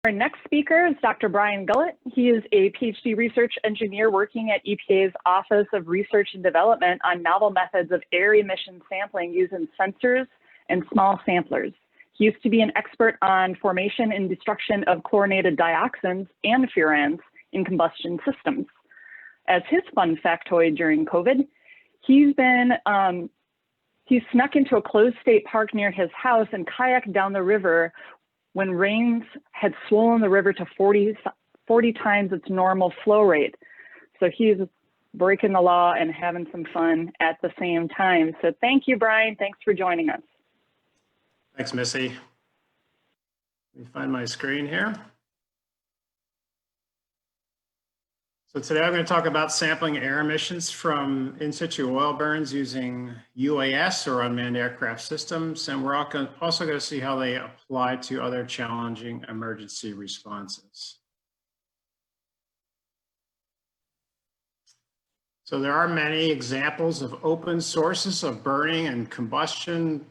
Our next speaker is Dr. Brian Gullett. He is a PhD research engineer working at EPA's Office of Research and Development on novel methods of air emission sampling using sensors and small samplers. He used to be an expert on formation and destruction of chlorinated dioxins and furans in combustion systems. As his fun factoid during COVID, he's snuck into a closed state park near his house and kayaked down the river when rains had swollen the river to 40 times its normal flow rate. So he's breaking the law and having some fun at the same time. So thank you, Brian. Thanks for joining us. Thanks, Missy. Let me find my screen here. So today I'm going to talk about sampling air emissions from in situ oil burns using UAS or unmanned aircraft systems, and we're also going to see how they apply to other challenging emergency responses. So there are many examples of open sources of burning and combustion,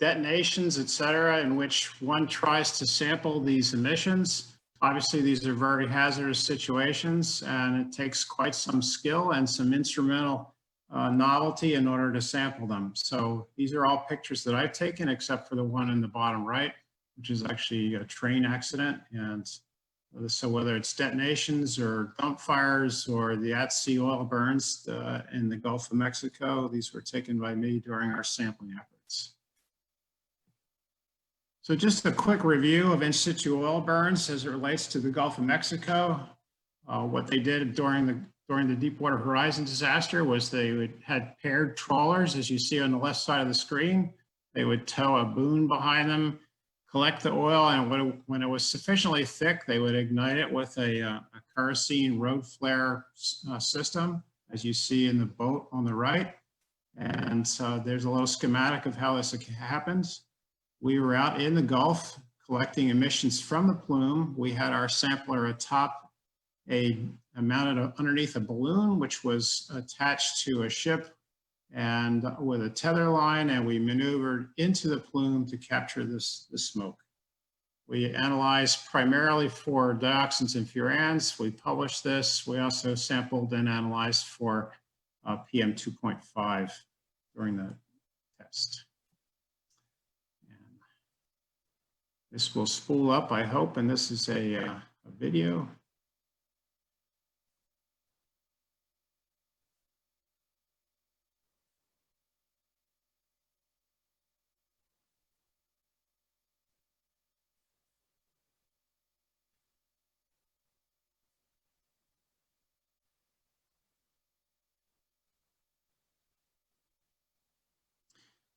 detonations, etc., in which one tries to sample these emissions. Obviously, these are very hazardous situations, and it takes quite some skill and some instrumental novelty in order to sample them. So these are all pictures that I've taken, except for the one in the bottom right, which is actually a train accident. And so whether it's detonations or dump fires or the at-sea oil burns in the Gulf of Mexico, these were taken by me during our sampling efforts. So just a quick review of in situ oil burns as it relates to the Gulf of Mexico. What they did during the Deepwater Horizon disaster was they had paired trawlers, as you see on the left side of the screen. They would tow a boom behind them, collect the oil, and when it was sufficiently thick, they would ignite it with a kerosene road flare system, as you see in the boat on the right. And so there's a little schematic of how this happens. We were out in the Gulf collecting emissions from the plume. We had our sampler atop mounted underneath a balloon, which was attached to a ship and with a tether line, and we maneuvered into the plume to capture the smoke. We analyzed primarily for dioxins and furans. We published this. We also sampled and analyzed for PM 2.5 during the test. This will spool up, I hope, and this is a video.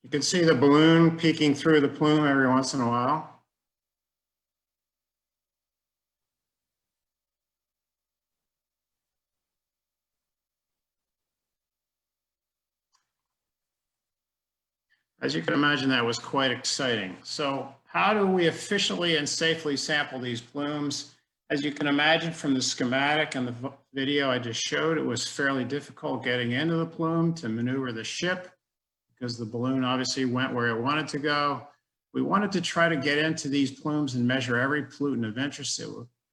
You can see the balloon peeking through the plume every once in a while. As you can imagine, that was quite exciting. So how do we efficiently and safely sample these plumes? As you can imagine from the schematic and the video I just showed, it was fairly difficult getting into the plume to maneuver the ship because the balloon obviously went where it wanted to go. We wanted to try to get into these plumes and measure every pollutant of interest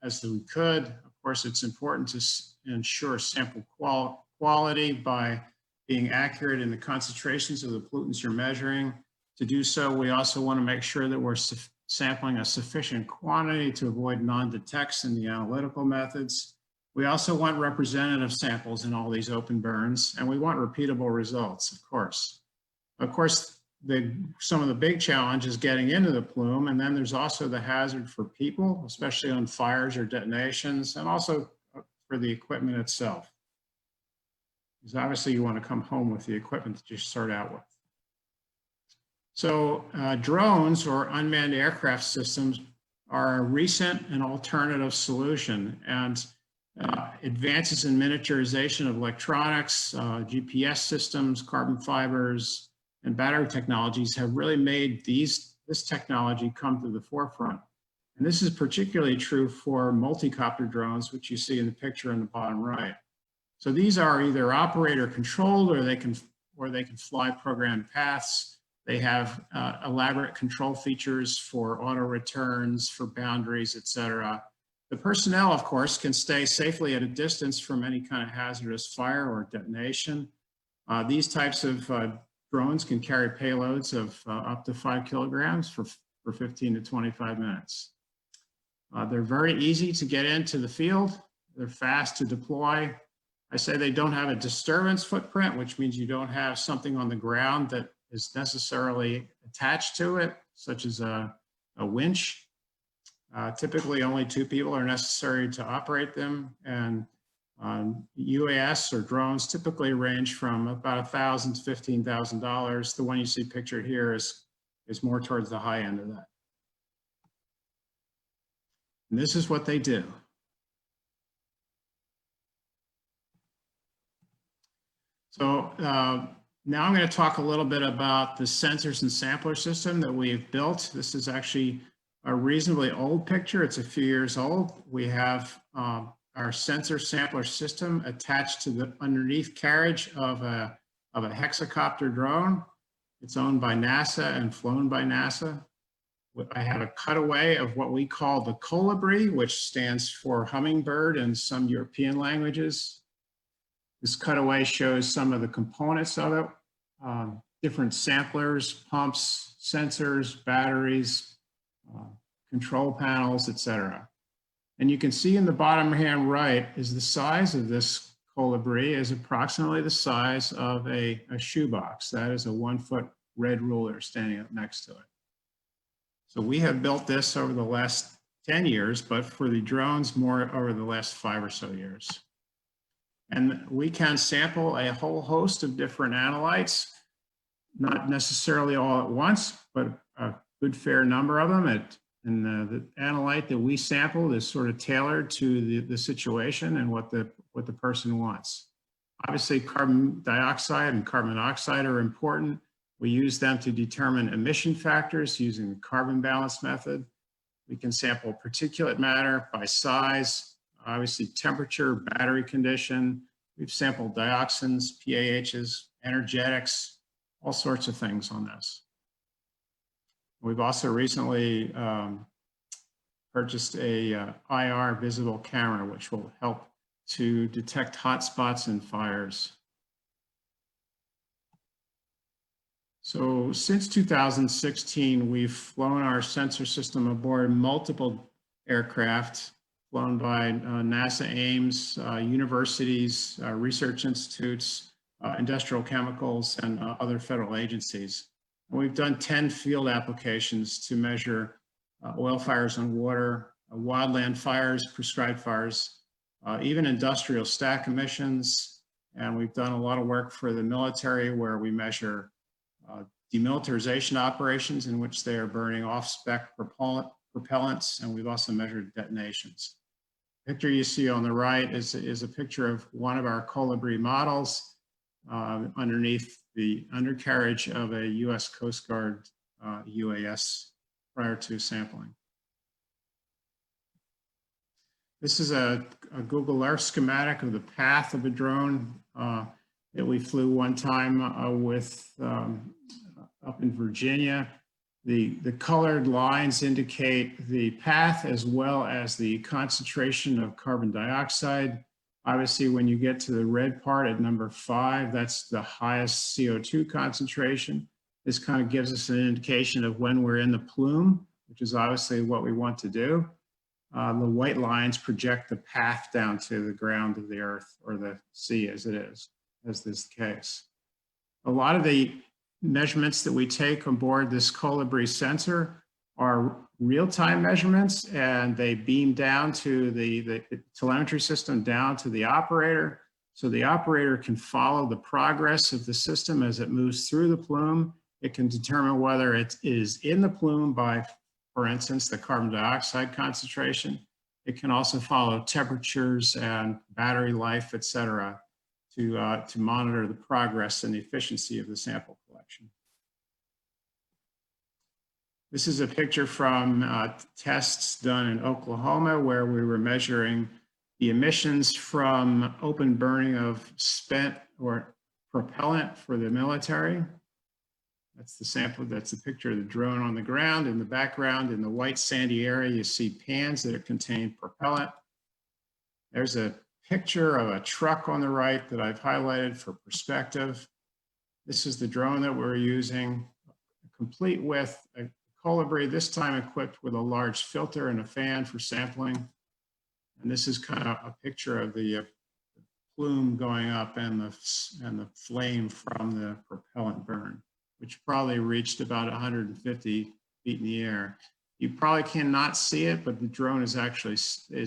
as we could. Of course, it's important to ensure sample quality by being accurate in the concentrations of the pollutants you're measuring. To do so, we also want to make sure that we're sampling a sufficient quantity to avoid non-detects in the analytical methods. We also want representative samples in all these open burns, and we want repeatable results, of course. Of course, some of the big challenge is getting into the plume, and then there's also the hazard for people, especially on fires or detonations, and also for the equipment itself. Because obviously you want to come home with the equipment that you start out with. So drones or unmanned aircraft systems are a recent and alternative solution, and advances in miniaturization of electronics, GPS systems, carbon fibers, and battery technologies have really made this technology come to the forefront. And this is particularly true for multi-copter drones, which you see in the picture in the bottom right. So these are either operator controlled or they can fly programmed paths. They have elaborate control features for auto returns, for boundaries, et cetera. The personnel, of course, can stay safely at a distance from any kind of hazardous fire or detonation. These types of drones can carry payloads of up to 5 kilograms for 15 to 25 minutes. They're very easy to get into the field. They're fast to deploy. I say they don't have a disturbance footprint, which means you don't have something on the ground that is necessarily attached to it, such as a winch. Typically, only 2 people are necessary to operate them, and UAS or drones typically range from about $1,000 to $15,000. The one you see pictured here is more towards the high end of that. And this is what they do. So now I'm going to talk a little bit about the sensors and sampler system that we've built. This is actually a reasonably old picture. It's a few years old. We have our sensor sampler system attached to the underneath carriage of a hexacopter drone. It's owned by NASA and flown by NASA. I have a cutaway of what we call the colibri, which stands for hummingbird in some European languages. This cutaway shows some of the components of it, different samplers, pumps, sensors, batteries, control panels, etc. And you can see in the bottom hand right is the size of this colibri is approximately the size of a shoebox. That is a 1-foot red ruler standing up next to it. So we have built this over the last 10 years, but for the drones, more over the last 5 or so years. And we can sample a whole host of different analytes, not necessarily all at once, but a good fair number of them. And the analyte that we sampled is sort of tailored to the situation and what the person wants. Obviously, carbon dioxide and carbon monoxide are important. We use them to determine emission factors using the carbon balance method. We can sample particulate matter by size, obviously temperature, battery condition. We've sampled dioxins, PAHs, energetics, all sorts of things on this. We've also recently purchased a IR visible camera, which will help to detect hotspots in fires. So since 2016, we've flown our sensor system aboard multiple aircraft flown by NASA Ames, universities, research institutes, industrial chemicals, and other federal agencies. And we've done 10 field applications to measure oil fires on water, wildland fires, prescribed fires, even industrial stack emissions. And we've done a lot of work for the military where we measure demilitarization operations in which they are burning off-spec propellants, and we've also measured detonations. The picture you see on the right is a picture of one of our colibri models underneath the undercarriage of a US Coast Guard UAS prior to sampling. This is a Google Earth schematic of the path of a drone that we flew one time with up in Virginia. The colored lines indicate the path as well as the concentration of carbon dioxide. Obviously, when you get to the red part at number 5, that's the highest CO2 concentration. This kind of gives us an indication of when we're in the plume, which is obviously what we want to do. The white lines project the path down to the ground of the earth or the sea as it is, as this case. A lot of the measurements that we take on board this colibri sensor are real-time measurements, and they beam down to the telemetry system down to the operator. So the operator can follow the progress of the system as it moves through the plume. It can determine whether it is in the plume by, for instance, the carbon dioxide concentration. It can also follow temperatures and battery life, et cetera, to monitor the progress and the efficiency of the sample collection. This is a picture from tests done in Oklahoma where we were measuring the emissions from open burning of spent or propellant for the military. That's the sample. That's a picture of the drone on the ground. In the background, in the white sandy area, you see pans that contain propellant. There's a picture of a truck on the right that I've highlighted for perspective. This is the drone that we're using, complete with a colibri, this time equipped with a large filter and a fan for sampling. And this is kind of a picture of the plume going up and the flame from the propellant burn, which probably reached about 150 feet in the air. You probably cannot see it, but the drone is actually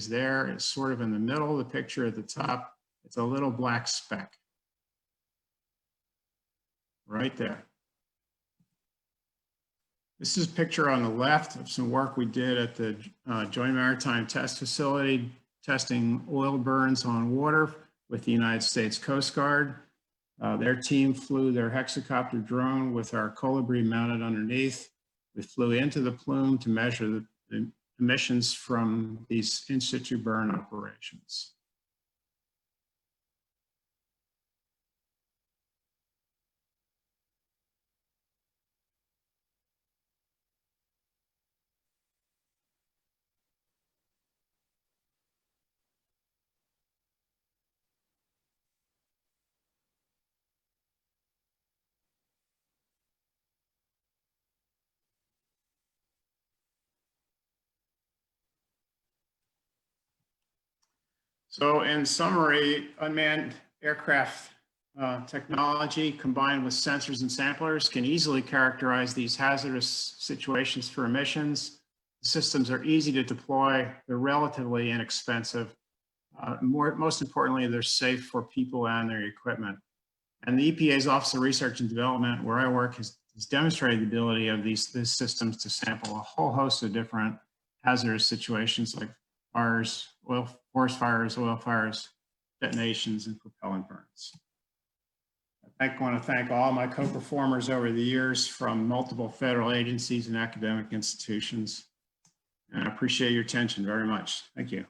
there. It's sort of in the middle of the picture at the top. It's a little black speck right there. This is a picture on the left of some work we did at the Joint Maritime Test Facility, testing oil burns on water with the United States Coast Guard. Their team flew their hexacopter drone with our colibri mounted underneath. We flew into the plume to measure the emissions from these in situ burn operations. So in summary, unmanned aircraft technology combined with sensors and samplers can easily characterize these hazardous situations for emissions. The systems are easy to deploy, they're relatively inexpensive. Most importantly, they're safe for people and their equipment. And the EPA's Office of Research and Development, where I work, has demonstrated the ability of these systems to sample a whole host of different hazardous situations like fires, forest fires, oil fires, detonations, and propellant burns. I want to thank all my co-performers over the years from multiple federal agencies and academic institutions. And I appreciate your attention very much. Thank you.